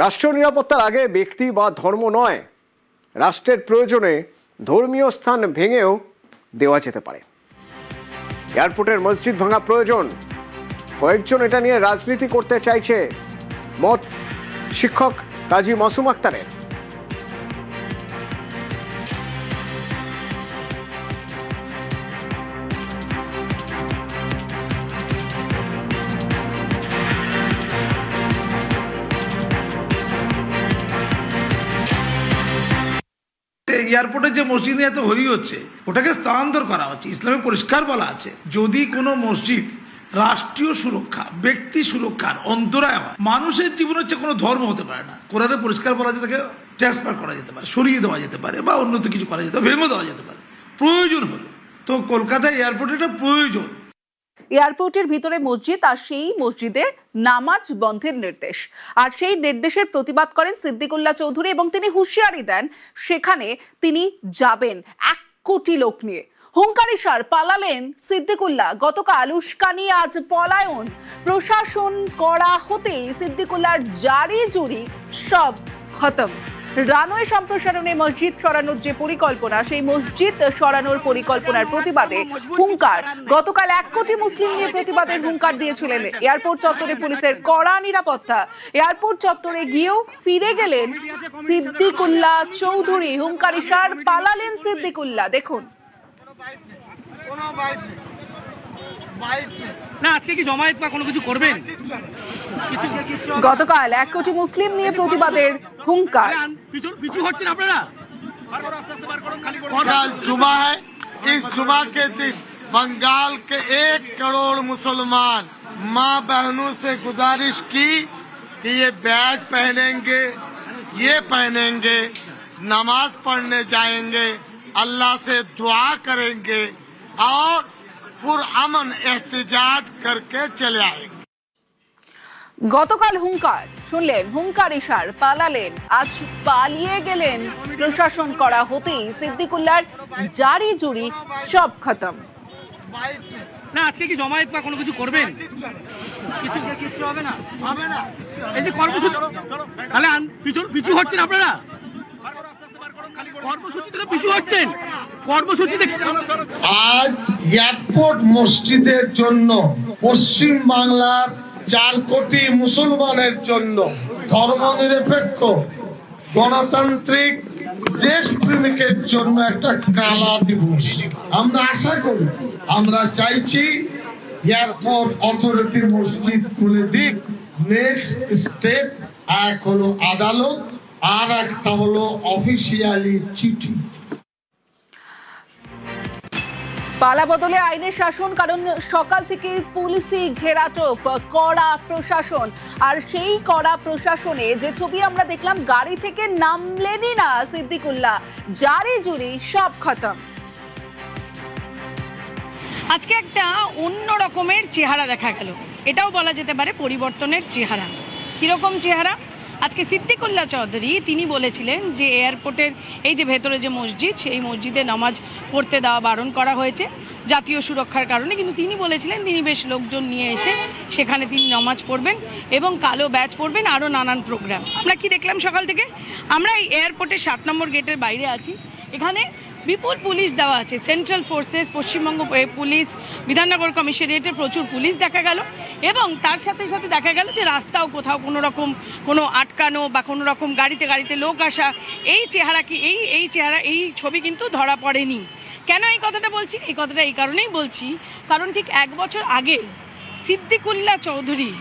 রাষ্ট্র নিরাপত্তার আগে ব্যক্তি বা ধর্ম নয়, রাষ্ট্রের প্রয়োজনে ধর্মীয় স্থান ভেঙেও দেওয়া যেতে পারে। এয়ারপোর্টের মসজিদ ভাঙা প্রয়োজন, কয়েকজন এটা নিয়ে রাজনীতি করতে চাইছে, মত শিক্ষক কাজী মাসুম আক্তারের। এয়ারপোর্টে যে মসজিদ নিয়ে এত হই হচ্ছে, ওটাকে স্থানান্তর করা হচ্ছে। ইসলামে পরিষ্কার বলা আছে, যদি কোনো মসজিদ রাষ্ট্রীয় সুরক্ষা, ব্যক্তি সুরক্ষার অন্তরায় হয়, মানুষের জীবন হচ্ছে কোনো ধর্ম হতে পারে না। কোরআনে পরিষ্কার বলা আছে, তাকে ট্রান্সফার করা যেতে পারে, সরিয়ে দেওয়া যেতে পারে, বা অন্যত কিছু করা যেতে পারে, ভেঙে দেওয়া যেতে পারে প্রয়োজন হলো। তো কলকাতায় এয়ারপোর্টে এটা প্রয়োজন। এয়ারপোর্টের ভিতরে মসজিদ, আর সেই মসজিদে নামাজ বন্ধের নির্দেশ, আর সেই নির্দেশের প্রতিবাদ করেন সিদ্দিকুল্লাহ চৌধুরী এবং তিনি হুঁশিয়ারি দেন সেখানে তিনি যাবেন 1 কোটি লোক নিয়ে। হুঙ্কারি সার পালালেন সিদ্দিকুল্লাহ। গতকাল উস্কানি, আজ পলায়ন, প্রশাসন করা হতে সিদ্দিকুল্লাহর জারি জুরি সব খতম। রানওয়ে সম্প্রসারণে মসজিদ সরানোর যে পরিকল্পনা, সেই মসজিদ সরানোর পরিকল্পনার প্রতিবাদে হুঙ্কার। গতকাল 1 কোটি মুসলিম নিয়ে প্রতিবাদের হুঙ্কার দিয়েছিলেন। এয়ারপোর্ট চত্বরে পুলিশের কড়া নিরাপত্তা। এয়ারপোর্ট চত্বরে গিয়েও ফিরে গেলেন সিদ্দিকুল্লাহ চৌধুরী। হুঙ্কারি সার পালালেন সিদ্দিকুল্লাহ। দেখুন। না, আজকে কি জমায়েত বা কোনো কিছু করবেন? গতকাল 1 কোটি মুসলিম নিয়ে প্রতিবাদের হুঙ্কার। পিছু হচ্ছেন আপনারা। कल जुमा है, इस जुमा के दिन बंगाल के 1 करोड़ मुसलमान माँ बहनों से गुजारिश की कि ये बैज पहनेंगे, ये पहनेंगे, नमाज पढ़ने जाएंगे, अल्लाह से दुआ करेंगे और पुरअमन एहतजाज करके चले आएंगे। গতকাল হুঙ্কার শুনলেন, হুঙ্কার ইশার পালালেন, আজ পালিয়ে গেলেন। প্রশাসন করা হতেই সিদ্দিকুল্লাহর জারি জুরি সব খতম। না, আজকে কি জমায়েত বা কোনো কিছু করবেন? কিছু হবে না, হবে না। এই যে কর্মসূচি, তাহলে পিছু হচ্ছেন আপনারা। কর্মসূচি থেকে পিছু হচ্ছেন। কর্মসূচিতে আজ এয়ারপোর্ট মসজিদের জন্য, পশ্চিম বাংলার 4 কোটি মুসলমানের জন্য, ধর্মনিরপেক্ষ গণতান্ত্রিক দেশপ্রেমিকের জন্য একটা কালা দিবস। আমরা আশা করি, আমরা চাইছি এয়ারপোর্ট অথরিটি মসজিদ খুলে দিক। নেক্সট স্টেপ, এক হলো আদালত, আর একটা হলো অফিসিয়ালি চিঠি। পালা বদলে আইনের শাসন, কারণ সকাল থেকে পুলিশি ঘেরাটোপ, কড়া প্রশাসন। আর সেই কড়া প্রশাসনে যে ছবি আমরা দেখলাম, গাড়ি থেকে নামলেনই না সিদ্দিকুল্লাহ, জারি জুরি সব খতম। আজকে একটা অন্য রকমের চেহারা দেখা গেল, এটাও বলা যেতে পারে পরিবর্তনের চেহারা। কিরকম চেহারা? আজকে সিদ্দিকুল্লাহ চৌধুরী তিনি বলেছিলেন যে এয়ারপোর্টের এই যে ভেতরে যে মসজিদ, সেই মসজিদে নামাজ পড়তে দেওয়া বারণ করা হয়েছে জাতীয় সুরক্ষার কারণে, কিন্তু তিনি বলেছিলেন তিনি বেশ লোকজন নিয়ে এসে সেখানে তিনি নামাজ পড়বেন এবং কালো ব্যাচ পড়বেন, আরও নানান প্রোগ্রাম। আমরা কি দেখলাম সকাল থেকে? আমরা এই এয়ারপোর্টের 7 নম্বর গেটের বাইরে আছি। এখানে বিপুল পুলিশ দেওয়া আছে, central forces, Paschimbanga police, Bidhannagar কমিশনারেটের প্রচুর পুলিশ দেখা গেল। এবং তার সাথে সাথে দেখা গেল যে রাস্তাও কোথাও কোনো আটকানো বা কোনো রকম গাড়িতে লোক আসা, এই চেহারা কি এই চেহারা, এই ছবি কিন্তু ধরা পড়েনি। কেন এই কথাটা বলছি? এই কথাটা এই কারণেই বলছি, কারণ ঠিক 1 বছর আগে সিদ্দিকুল্লাহ চৌধুরী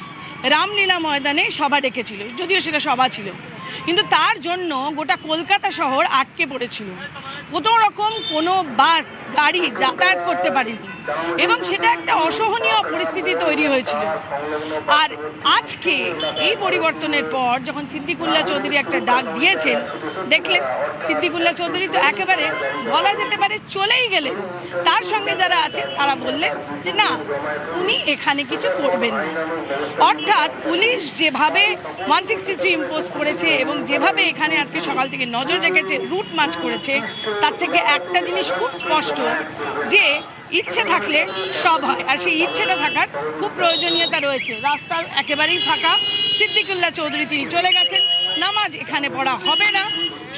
রামলীলা ময়দানে সভা ডেকেছিল, যদিও সেটা সভা ছিল, কিন্তু তার জন্য গোটা কলকাতা শহর আটকে পড়েছিল। কোনো রকম কোনো বাস গাড়ি যাতায়াত করতে পারেনি এবং সেটা একটা অসহনীয় পরিস্থিতি তৈরি হয়েছিল। আর আজকে এই পরিবর্তনের পর যখন সিদ্দিকুল্লাহ চৌধুরী একটা ডাক দিয়েছেন, দেখলেন সিদ্দিকুল্লাহ চৌধুরী তো একেবারে বলা যেতে পারে চলেই গেলেন। তার সঙ্গে যারা আছেন তারা বললেন যে না, উনি এখানে কিছু করবেন না। অর্থাৎ পুলিশ যেভাবে 163 ইম্পোজ করেছে এবং যেভাবে এখানে আজকে সকাল থেকে নজর রেখেছে, রুট মার্চ করেছে, তার থেকে একটা জিনিস খুব স্পষ্ট যে ইচ্ছে থাকলে সব হয়, আর সেই ইচ্ছেটা থাকার খুব প্রয়োজনীয়তা রয়েছে। রাস্তার একেবারেই ফাঁকা, সিদ্দিকুল্লাহ চৌধুরী তিনি চলে গেছেন। নামাজ এখানে পড়া হবে না।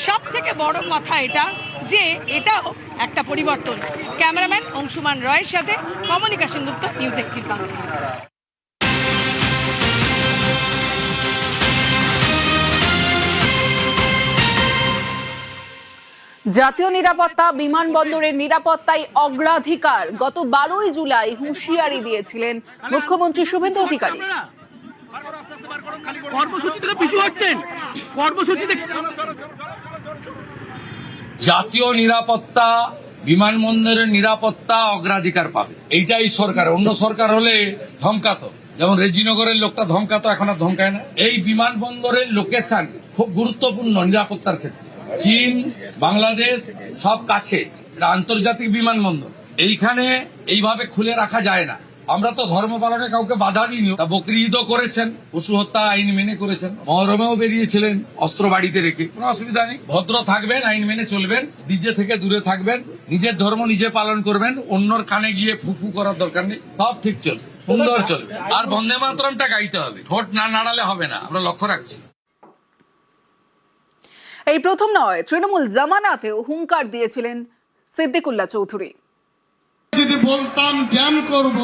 সব থেকে বড় কথা এটা যে এটাও একটা পরিবর্তন। ক্যামেরাম্যান অংশুমান রয়ের সাথে কমলিকা সেনগুপ্ত, নিউজ 18 বাংলা। জাতীয় নিরাপত্তা, বিমানবন্দরের নিরাপত্তায় অগ্রাধিকার। গত 12ই জুলাই হুঁশিয়ারি দিয়েছিলেন মুখ্যমন্ত্রী শুভেন্দু অধিকারী। কর্মসূচি থেকে পিছু হচ্ছেন, কর্মসূচিতে জাতীয় নিরাপত্তা, বিমানবন্দরের নিরাপত্তা অগ্রাধিকার পাবে, এইটাই সরকার। অন্য সরকার হলে ধমকাতো, যেমন রেজিনগরের লোকটা ধমকাতো, এখন আর ধমকায় না। এই বিমানবন্দরের লোকেশন খুব গুরুত্বপূর্ণ নিরাপত্তার ক্ষেত্রে। চীন, বাংলাদেশ সব কাছে, এটা আন্তর্জাতিক বিমানবন্দর। এইখানে এইভাবে খুলে রাখা যায় না। আমরা তো ধর্ম পালনে কাউকে বাধা দিইনি। বকরি ঈদও করেছেন, পশু হত্যা আইন মেনে করেছেন, মহরমেও বেরিয়েছিলেন অস্ত্র বাড়িতে রেখে, কোনো অসুবিধা নেই। ভদ্র থাকবেন, আইন মেনে চলবেন, ডিজে থেকে দূরে থাকবেন, নিজের ধর্ম নিজে পালন করবেন, অন্যর কানে গিয়ে ফুফু করার দরকার নেই। সব ঠিক চলবে, সুন্দর চলবে। আর বন্দে মাতরমটা গাইতে হবে, ঠোঁট না নাড়ালে হবে না, আমরা লক্ষ্য রাখছি। এই প্রথম নয়, তৃণমূল জামানাতেও হুঙ্কার দিয়েছিলেন সিদ্দিকুল্লাহ চৌধুরী। যদি বলতাম জ্যাম করব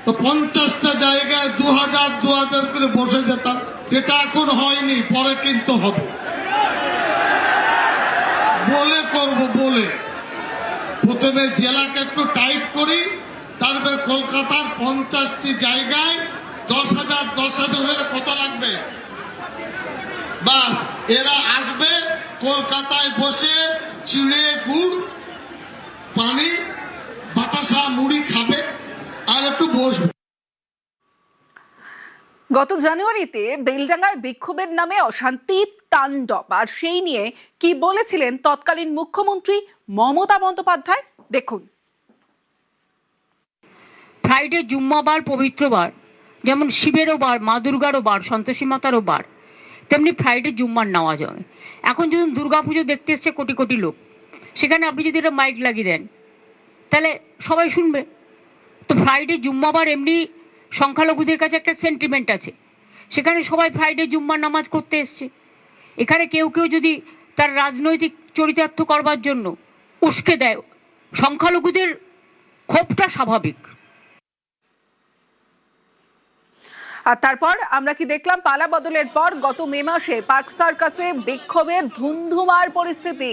তো 50টা জায়গায় 2000 করে বসে যেতাম, যেটা এখন হয়নি, পরে কিন্তু হবে। বলে করব, বলে প্রথমে জেলাকে একটু টাইট করি, তারপরে কলকাতার 50টি জায়গায় 10,000 হলে কত লাগবে? বাস এরা আসবে, কলকাতায় বসে চিড়ে গুড়, পানি, বাতাসা, মুড়ি খাবে আর একটু বসবে। গত জানুয়ারিতে বেলডাঙ্গায় বিক্ষোভের নামে অশান্তি তাণ্ডব, আর সেই নিয়ে কি বলেছিলেন তৎকালীন মুখ্যমন্ত্রী মমতা বন্দ্যোপাধ্যায়, দেখুন। ফ্রাইডে জুম্মাবার পবিত্র বার, যেমন শিবেরও বার, মা দুর্গারও বার, সন্তোষী মাতারও বার, তেমনি ফ্রাইডে জুম্মার নেওয়া যায়। এখন যদি দুর্গাপুজো দেখতে এসছে কোটি কোটি লোক, সেখানে আপনি যদি একটা মাইক লাগিয়ে দেন তাহলে সবাই শুনবে। তো ফ্রাইডে জুম্মাবার এমনি সংখ্যালঘুদের কাছে একটা সেন্টিমেন্ট আছে, সেখানে সবাই ফ্রাইডে জুম্মার নামাজ করতে এসছে। এখানে কেউ কেউ যদি তার রাজনৈতিক চরিতার্থ করবার জন্য উস্কে দেয়, সংখ্যালঘুদের ক্ষোভটা স্বাভাবিক। আর তারপর আমরা কি দেখলাম, পালা বদলের পর গত মে মাসে পার্ক সার্কাসে বিক্ষোভের ধুন্ধুমার পরিস্থিতি,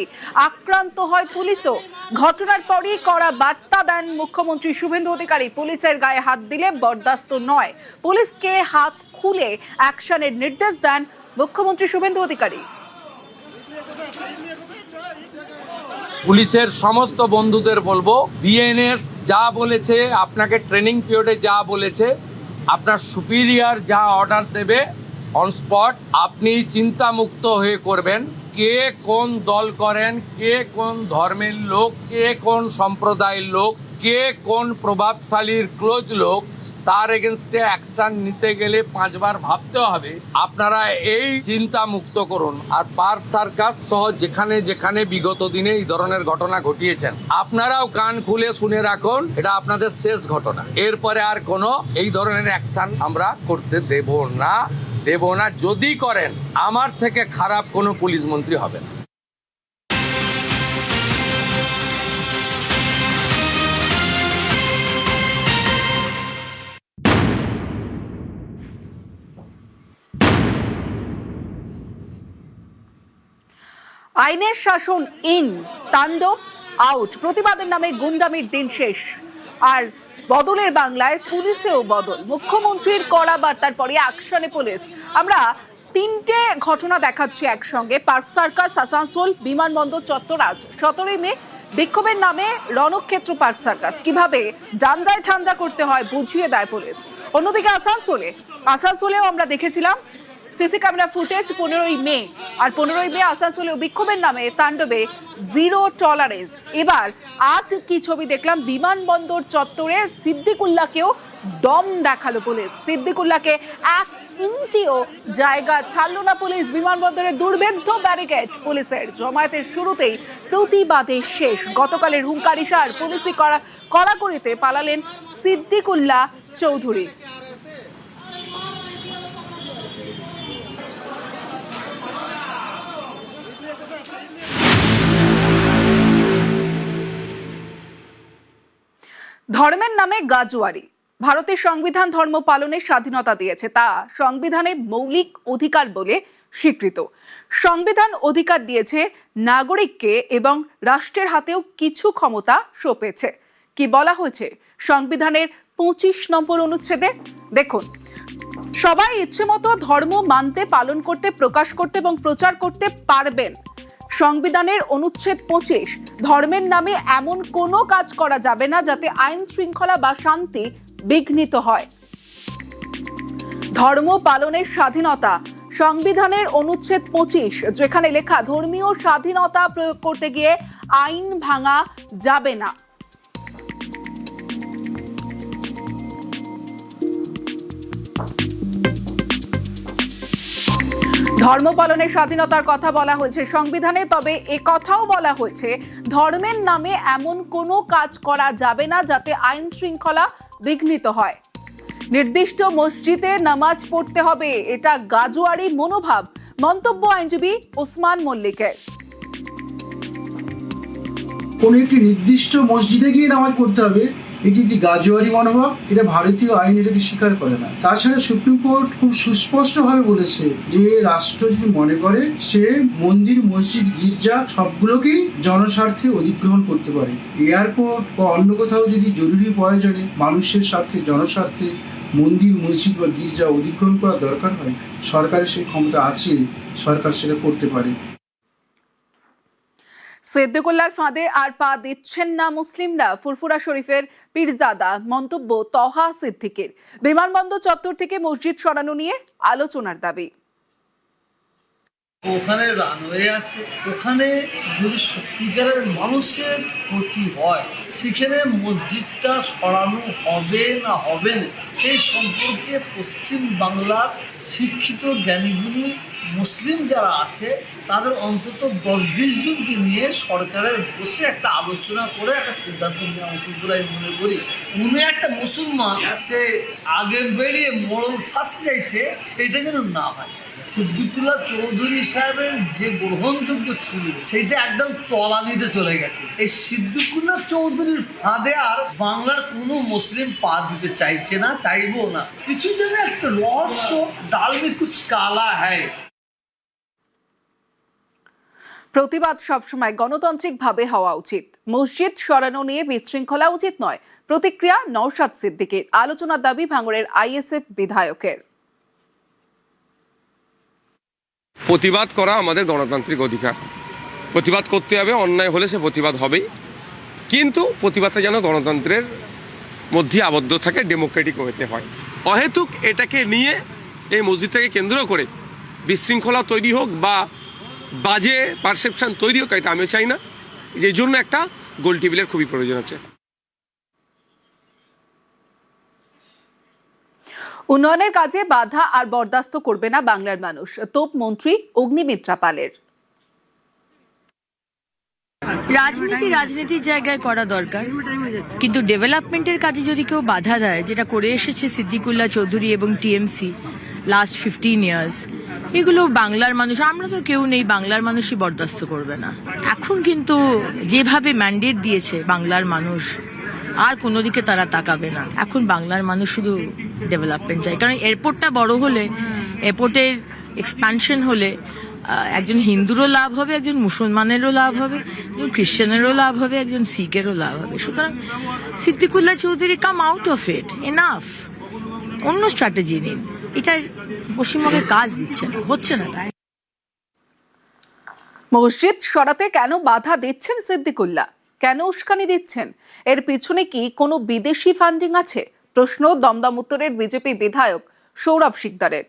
আক্রান্ত হয় পুলিশও। ঘটনার পরই কড়া বার্তা দেন মুখ্যমন্ত্রী শুভেন্দু অধিকারী, পুলিশের গায়ে হাত দিলে বরদাস্ত নয়। পুলিশকে হাত খুলে অ্যাকশনের নির্দেশ দেন মুখ্যমন্ত্রী শুভেন্দু অধিকারী। পুলিশের সমস্ত বন্ধুদের বলবো, বিএনএস যা বলেছে, আপনাকে ট্রেনিং পিরিয়ডে যা বলেছে, আপনার সুপিরিয়র যা অর্ডার দেবে অন স্পট আপনি চিন্তামুক্ত হয়ে করবেন। কে কোন দল করেন, কে কোন ধর্মের লোক, কে কোন সম্প্রদায়ের লোক, কে কোন প্রভাবশালীর ক্লোজ লোক, তার এগেনস্টে অ্যাকশন নিতে গেলে 5 বার ভাবতে হবে। আপনারা এই চিন্তা মুক্ত করুন। আর পার্ক সার্কাস সহ যেখানে যেখানে বিগত দিনে এই ধরনের ঘটনা ঘটিয়েছেন, আপনারাও কান খুলে শুনে রাখুন, এটা আপনাদের শেষ ঘটনা। এরপরে আর কোনো এই ধরনের অ্যাকশন আমরা করতে দেব না। যদি করেন, আমার থেকে খারাপ কোনো পুলিশ মন্ত্রী হবে না। আইনের শাসন ইন, তাণ্ডব আউট। প্রতিবাদের নামে গুন্ডামির দিন শেষ, আর বদলের বাংলায় পুলিশেও বদল। মুখ্যমন্ত্রীর কড়া বার্তার পরে অ্যাকশনে পুলিশ। আমরা 3টে ঘটনা দেখাচ্ছি একসঙ্গে। পার্ক সার্কাস, আসানসোল, বিমানবন্দর চত্বর। আজ 17ই মে বিক্ষোভের নামে রণক্ষেত্র পার্ক সার্কাস, কিভাবে ডান্ডায় ঠান্ডা করতে হয় বুঝিয়ে দেয় পুলিশ। অন্যদিকে আসানসোলেও আমরা দেখেছিলাম সিসি ক্যামেরা ফুটেজ 15ই মে, আর 15ই মে আসানসোলেও বিক্ষোভের নামে তাণ্ডবে জিরো টলারেন্স। এবার আজ কি ছবি দেখলাম, বিমানবন্দর চত্বরে সিদ্দিকুল্লাহকেও দম দেখালো পুলিশ। সিদ্দিকুল্লাহকে 1 ইঞ্চিও জায়গা ছাড়লো না পুলিশ। বিমানবন্দরে দুর্ভেদ্য ব্যারিকেড পুলিশের। জমায়েতের শুরুতেই প্রতিবাদে শেষ। গতকালের হুঙ্কারি সার পুলিশি কড়াকড়িতে পালালেন সিদ্দিকুল্লাহ চৌধুরী। ধর্মের নামে গাজোয়ারি। ভারতের সংবিধান ধর্ম পালনের স্বাধীনতা দিয়েছে, তা সংবিধানে মৌলিক অধিকার বলে স্বীকৃত। সংবিধান অধিকার দিয়েছে নাগরিককে এবং রাষ্ট্রের হাতেও কিছু ক্ষমতা সঁপেছে। কি বলা হয়েছে সংবিধানের 25 নম্বর অনুচ্ছেদে? দেখুন, সবাই ইচ্ছে মতো ধর্ম মানতে, পালন করতে, প্রকাশ করতে এবং প্রচার করতে পারবেন। সংবিধানের অনুচ্ছেদ 25, ধর্মের নামে এমন কোনো কাজ করা যাবে না যাতে আইন শৃঙ্খলা বা শান্তি বিঘ্নিত হয়। ধর্ম পালনের স্বাধীনতা, সংবিধানের অনুচ্ছেদ 25, যেখানে লেখা ধর্মীয় স্বাধীনতা প্রয়োগ করতে গিয়ে আইন ভাঙা যাবে না। ধর্ম পালনের স্বাধীনতার কথা বলা হয়েছে সংবিধানে, তবে এ কথাও বলা হয়েছে ধর্মের নামে এমন কোনো কাজ করা যাবে না যাতে আইন শৃঙ্খলা বিঘ্নিত হয়। নির্দিষ্ট মসজিদে নামাজ পড়তে হবে, এটা গাজোয়ারি মনোভাব। মন্তব্য আইনজীবী ওসমান মল্লিকের। কোন একটি নির্দিষ্ট মসজিদে গিয়ে নামাজ পড়তে হবে, এটি একটি গাজোয়ারি মনোভাব। এটা ভারতীয় আইন এটাকে স্বীকার করে না। তাছাড়া সুপ্রিম কোর্ট খুব সুস্পষ্টভাবে বলেছে যে রাষ্ট্র যদি মনে করে সে মন্দির, মসজিদ, গির্জা সবগুলোকেই জনস্বার্থে অধিগ্রহণ করতে পারে। এয়ারপোর্ট বা অন্য কোথাও যদি জরুরি প্রয়োজনে মানুষের স্বার্থে, জনস্বার্থে মন্দির, মসজিদ বা গির্জা অধিগ্রহণ করা দরকার হয়, সরকারের সেই ক্ষমতা আছে, সরকার সেটা করতে পারে। সিদ্দিকুল্লাহর ফাঁদে আর পা দিচ্ছেন না মুসলিমরা, ফুরফুরা শরীফের পীরজাদা। মন্তব্য তহা সিদ্দিকের। বিমানবন্দর চত্বর থেকে মসজিদ সরানো নিয়ে আলোচনার দাবি। ওখানে রানওয়ে আছে, ওখানে যদি সত্যিকারের মানুষের ক্ষতি হয় সেখানে মসজিদটা সরানো হবে না হবে না, সেই সম্পর্কে পশ্চিম বাংলার শিক্ষিত জ্ঞানীগুণী মুসলিম যারা আছে তাদের অন্তত 10-20 জনকে নিয়ে সরকারের বসে একটা আলোচনা করে একটা সিদ্ধান্ত নেওয়া উচিত বলে আমি মনে করি। উনি একটা মুসলমান, সে আগে বেরিয়ে মরণ শাস্তি চাইছে, সেটা যেন না হয়। সিদ্দিকুল্লাহ চৌধুরী সাহেবের যে গ্রহণযোগ্য ছিল সেইটা একদম তলানিতে চলে গেছে। এই সিদ্দিকুল্লাহ চৌধুরীর ফাঁদে আর বাংলার কোনো মুসলিম পা দিতে চাইছে না, চাইবো না। কিছু যেন একটা রহস্য, ডাল মে কুছ কালা হ্যায়। প্রতিবাদ সবসময় গণতান্ত্রিকভাবে হওয়া উচিত। মসজিদ সরানো নিয়ে বিশৃঙ্খলা উচিত নয়। প্রতিক্রিয়া নওশাদ সিদ্দিকীর। আলোচনার দাবি ভাঙড়ের আইএসএফ বিধায়কের। প্রতিবাদ করা আমাদের গণতান্ত্রিক অধিকার, প্রতিবাদ করতে হবে, অন্যায় হলে সে প্রতিবাদ হবেই, কিন্তু প্রতিবাদটা যেন গণতন্ত্রের মধ্যে আবদ্ধ থাকে, ডেমোক্রেটিক হতে হয়। অহেতুক এটাকে নিয়ে, এই মসজিদটাকে কেন্দ্র করে বিশৃঙ্খলা তৈরি হোক বা বাজে পারসেপশন তৈরি হোক, এটা আমি চাই না। এই জন্য একটা গোল টেবিলের খুবই প্রয়োজন আছে। উন্নয়নের কাজে বাধা আর বরদাস্ত করবে না বাংলার মানুষ, তোপ মন্ত্রী অগ্নিমিত্রা পালের। রাজনীতির জায়গায় করা দরকার, কিন্তু ডেভেলপমেন্টের কাজে যদি কেউ বাধা দেয়, যেটা করে এসেছে সিদ্দিকুল্লাহ চৌধুরী এবং টিএমসি লাস্ট 15 ইয়ার্স, এগুলো বাংলার মানুষ, আমরা তো কেউ নেই, বাংলার মানুষই বরদাস্ত করবে না। এখন কিন্তু যেভাবে ম্যান্ডেট দিয়েছে বাংলার মানুষ, আর কোনো দিকে তারা তাকাবে না। এখন বাংলার মানুষ শুধু ডেভেলপমেন্ট চাই, কারণ এয়ারপোর্টটা বড় হলে, এয়ারপোর্টের এক্সপ্যানশন হলে একজন হিন্দুরও লাভ হবে, একজন মুসলমানেরও লাভ হবে, একজন খ্রিশ্চানেরও লাভ হবে, একজন শিখেরও লাভ হবে। সুতরাং Siddiqullah Chowdhury come out of it, enough, অন্য স্ট্র্যাটেজি নিন। এটা পশ্চিমবঙ্গে কাজ দিচ্ছে না, হচ্ছে না। মসজিদ সরাতে কেন বাধা দিচ্ছেন সিদ্দিকুল্লাহ? কেন উস্কানি দিচ্ছেন? এর পিছনে কি কোনো বিদেশি ফান্ডিং আছে? প্রশ্ন দমদম উত্তরের বিজেপি বিধায়ক সৌরভ শিকদারের।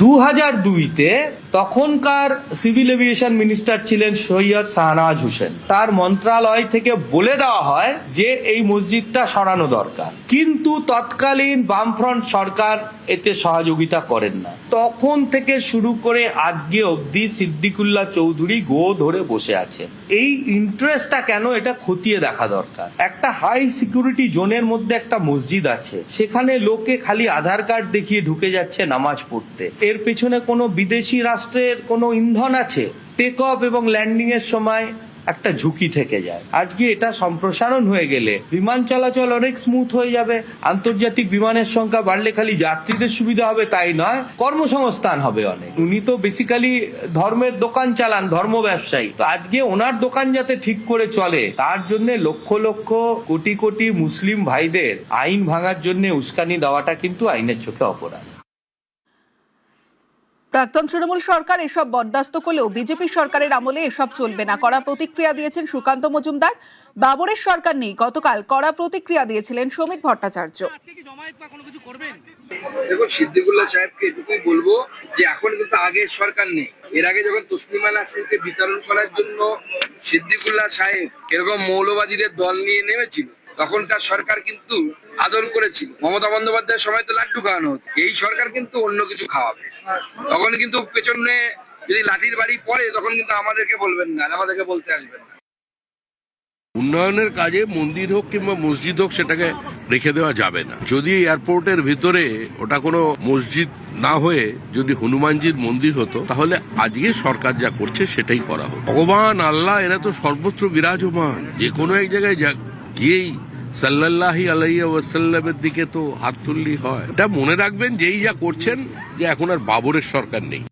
2002-তে তখনকার সিভিল এভিয়েশন মিনিস্টার ছিলেন সৈয়দ শাহনওয়াজ হোসেন। তার মন্ত্রণালয় থেকে বলে দেওয়া হয় যে এই মসজিদটা সরানো দরকার, কিন্তু তৎকালীন বামফ্রন্ট সরকার এতে সহযোগিতা করেন না। তখন থেকে শুরু করে আজকে অবধি সিদ্দিকুল্লাহ চৌধুরী গো ধরে বসে আছেন। এই ইন্টারেস্টটা কেন, এটা খতিয়ে দেখা দরকার। একটা হাই সিকিউরিটি জোনের মধ্যে একটা মসজিদ আছে, সেখানে লোকে খালি আধার কার্ড দেখিয়ে ঢুকে যাচ্ছে নামাজ পড়তে। এর পেছনে কোনো বিদেশি রাষ্ট্রের কোনো ইন্ধন আছে? টেক অফ এবং ল্যান্ডিং এর সময় একটা ঝুঁকি থেকে যায়। আজকে এটা সম্প্রসারণ হয়ে গেলে বিমান চলাচল অনেক স্মুথ হয়ে যাবে। আন্তর্জাতিক বিমানের সংখ্যা বাড়লে খালি যাত্রীদের সুবিধা হবে তাই নয়, কর্মসংস্থান হবে অনেক। উনি তো বেসিক্যালি ধর্মের দোকান চালান, ধর্ম ব্যবসায়ী। তো আজকে ওনার দোকান যাতে ঠিক করে চলে তার জন্য লক্ষ লক্ষ কোটি কোটি মুসলিম ভাইদের আইন ভাঙার জন্য উস্কানি দেওয়াটা কিন্তু আইনের চোখে অপরাধ। প্রাক্তন তৃণমূল সরকার এসব বরদাস্ত করলেও বিজেপি সরকারের আমলে এসব চলবে না, কড়া প্রতিক্রিয়া দিয়েছেন সুকান্ত মজুমদার। বাবরের সরকার নেই, গতকাল কড়া প্রতিক্রিয়া দিয়েছিলেন শ্রমিক ভট্টাচার্য। দেখুন, সিদ্দিকুল্লাহ সাহেবকে এটুকুই বলবো যে এখন কিন্তু আগের সরকার নেই। এর আগে যখন তসলিমা নাসরিনকে বিতরণ করার জন্য সিদ্দিকুল্লাহ সাহেব এরকম মৌলবাদীদের দল নিয়ে নেমেছিল, তখনকার সরকার কিন্তু আদর করেছিল। মমতা বন্দ্যোপাধ্যায়ের সময় তো লাড্ডু খাওয়ানো হতো, এই সরকার কিন্তু অন্য কিছু খাওয়াবে। তখন কিন্তু পেছনে যদি লাঠির বাড়ি পড়ে তখন কিন্তু আমাদেরকে বলবেন না, আমাদেরকে বলতে আসবেন না। উন্নয়নের কাজে মন্দির হোক কিংবা মসজিদ হোক সেটাকে রেখে দেওয়া যাবে না। যদি এয়ারপোর্টের ভিতরে ওটা কোনো মসজিদ না হয়ে যদি হনুমানজির মন্দির হতো তাহলে আজকে সরকার যা করছে সেটাই করা হতো। ভগবান আল্লাহ এরা তো সর্বত্র বিরাজমান, যে কোনো এক জায়গায় গিয়েই সাল্লাল্লাহু আলাইহি ওয়াসাল্লামের দিকে তো হাত তুললেই হয়। এটা মনে রাখবেন, যেই যা করছেন যে এখন আর বাবরের সরকার নেই।